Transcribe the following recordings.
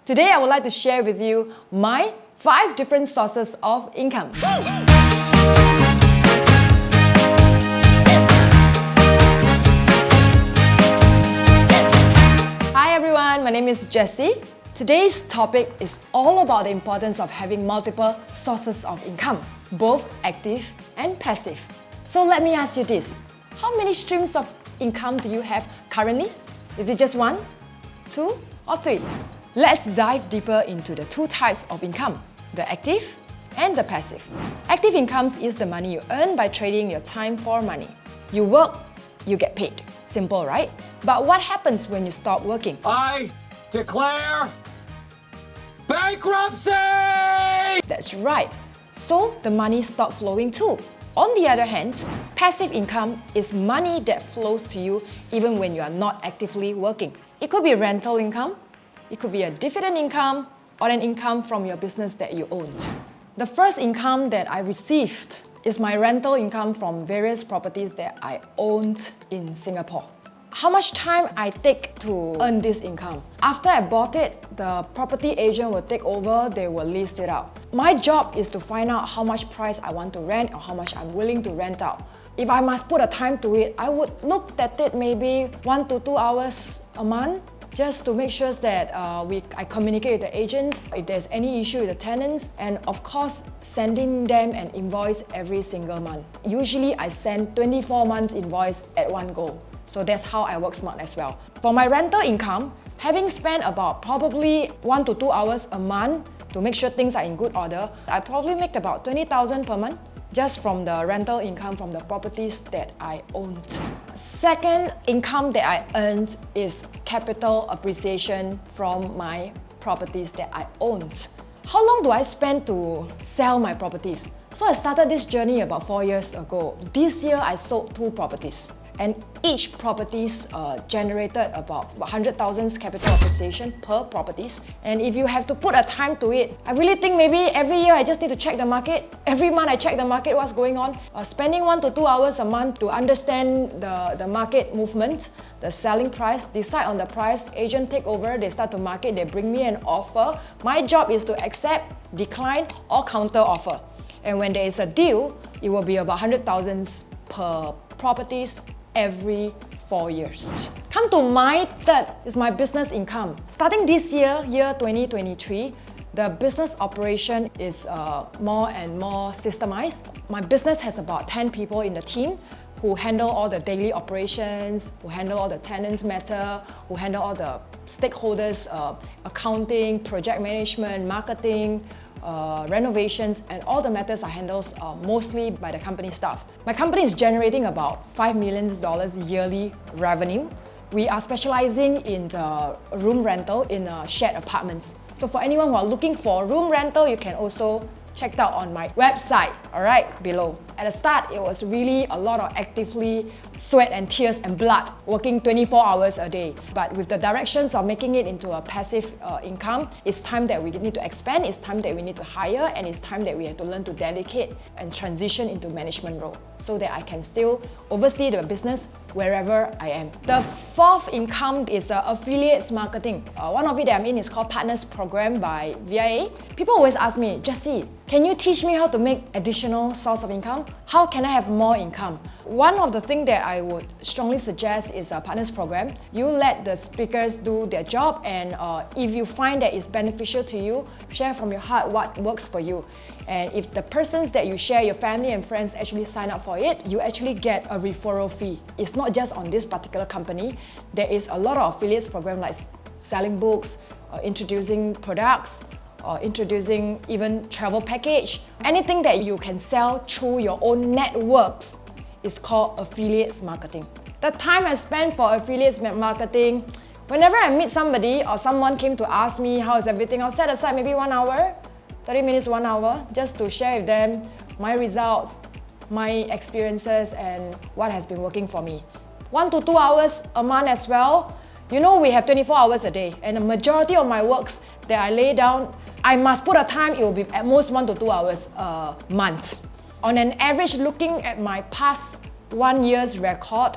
Today I would like to share with you my 5 different sources of income. Hi everyone, my name is Jessy. Today's topic is all about the importance of having multiple sources of income, both active and passive. So let me ask you this, how many streams of income do you have currently? Is it just 1, 2, or 3? Let's dive deeper into the 2 types of income, the active and the passive. Active incomes is the money you earn by trading your time for money. You work, you get paid. Simple, right? But what happens when you stop working? I declare bankruptcy! That's right. So the money stops flowing too. On the other hand, passive income is money that flows to you even when you are not actively working. It could be rental income, it could be a dividend income, or an income from your business that you owned. The first income that I received is my rental income from various properties that I owned in Singapore. How much time I take to earn this income? After I bought it, the property agent will take over, they will list it out. My job is to find out how much price I want to rent or how much I'm willing to rent out. If I must put a time to it, I would look at it maybe 1 to 2 hours a month, just to make sure that I communicate with the agents if there's any issue with the tenants, and of course sending them an invoice every single month. Usually I send 24 months invoice at one go. So that's how I work smart as well. For my rental income, having spent about probably 1 to 2 hours a month to make sure things are in good order, I probably make about 20,000 per month just from the rental income from the properties that I owned. Second income that I earned is capital appreciation from my properties that I owned. How long do I spend to sell my properties? So I started this journey about 4 years ago. This year I sold 2 properties. And each properties generated about 100,000 capital appreciation per properties. And if you have to put a time to it, I really think maybe every year I just need to check the market. Every month I check the market, what's going on. Spending 1 to 2 hours a month to understand the market movement, the selling price, decide on the price, agent take over, they start to market, they bring me an offer. My job is to accept, decline, or counter offer. And when there is a deal, it will be about 100,000 per properties every 4 years. Come to my third, is my business income. Starting this year, year 2023, the business operation is more and more systemized. My business has about 10 people in the team who handle all the daily operations, who handle all the tenants matter, who handle all the stakeholders, accounting, project management, marketing, renovations, and all the matters are handled mostly by the company staff. My company is generating about $5 million yearly revenue. We are specializing in the room rental in shared apartments. So for anyone who are looking for room rental, you can also check it out on my website, alright, below. At the start, it was really a lot of actively sweat and tears and blood, working 24 hours a day. But with the directions of making it into a passive income, it's time that we need to expand, it's time that we need to hire, and it's time that we have to learn to delegate and transition into management role so that I can still oversee the business wherever I am. The fourth income is affiliates marketing. One of it that I'm in is called Partners Program by VIA. People always ask me, Jessy, can you teach me how to make additional source of income? How can I have more income? One of the things that I would strongly suggest is a Partners Program. You let the speakers do their job, and if you find that it's beneficial to you, share from your heart what works for you. And if the persons that you share, your family and friends actually sign up for it, you actually get a referral fee. It's not just on this particular company. There is a lot of affiliates program like selling books, introducing products, introducing even travel package. Anything that you can sell through your own networks is called affiliates marketing. The time I spend for affiliates marketing, whenever I meet somebody or someone came to ask me how is everything, I'll set aside maybe 1 hour, 30 minutes, 1 hour, just to share with them my results, my experiences, and what has been working for me. 1 to 2 hours a month as well. You know, we have 24 hours a day, and the majority of my works that I lay down, I must put a time, it will be at most 1 to 2 hours a month. On an average, looking at my past 1 year's record,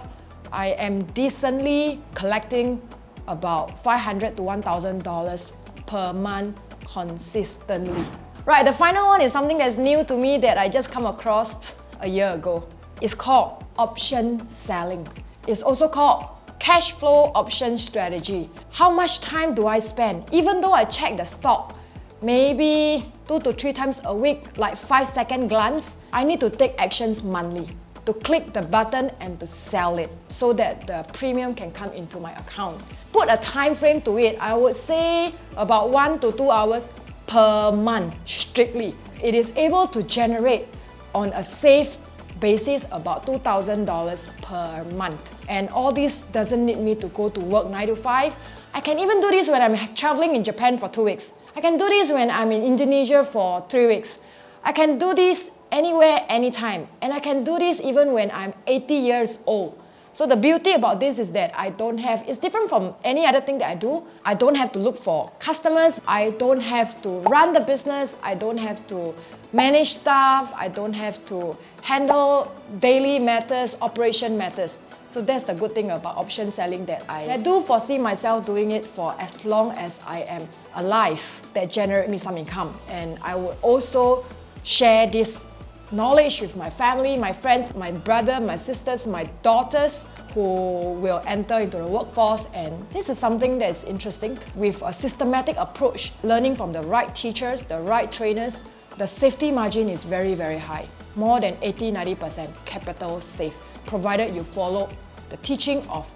I am decently collecting about $500 to $1,000 per month consistently. Right, the final one is something that's new to me that I just come across a year ago. It's called option selling. It's also called cash flow option strategy. How much time do I spend? Even though I check the stock, maybe 2 to 3 times a week, like 5-second glance, I need to take actions monthly to click the button and to sell it so that the premium can come into my account. Put a time frame to it, I would say about 1 to 2 hours per month strictly. It is able to generate on a safe basis about $2,000 per month. And all this doesn't need me to go to work 9 to 5. I can even do this when I'm traveling in Japan for 2 weeks. I can do this when I'm in Indonesia for 3 weeks. I can do this anywhere, anytime. And I can do this even when I'm 80 years old. So the beauty about this is that it's different from any other thing that I do. I don't have to look for customers. I don't have to run the business. I don't have to manage staff. I don't have to handle daily matters, operation matters. So that's the good thing about option selling that I do foresee myself doing it for as long as I am alive, that generate me some income. And I would also share this knowledge with my family, my friends, my brother, my sisters, my daughters who will enter into the workforce. And this is something that is interesting. With a systematic approach, learning from the right teachers, the right trainers, the safety margin is very, very high. More than 80-90% capital safe, provided you follow the teaching of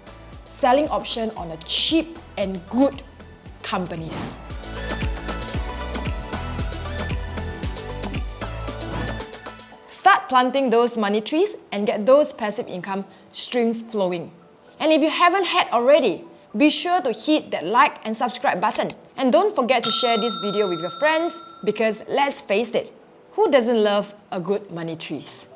selling option on a cheap and good companies. Start planting those money trees and get those passive income streams flowing. And if you haven't had already, be sure to hit that like and subscribe button. And don't forget to share this video with your friends because let's face it, who doesn't love a good money trees?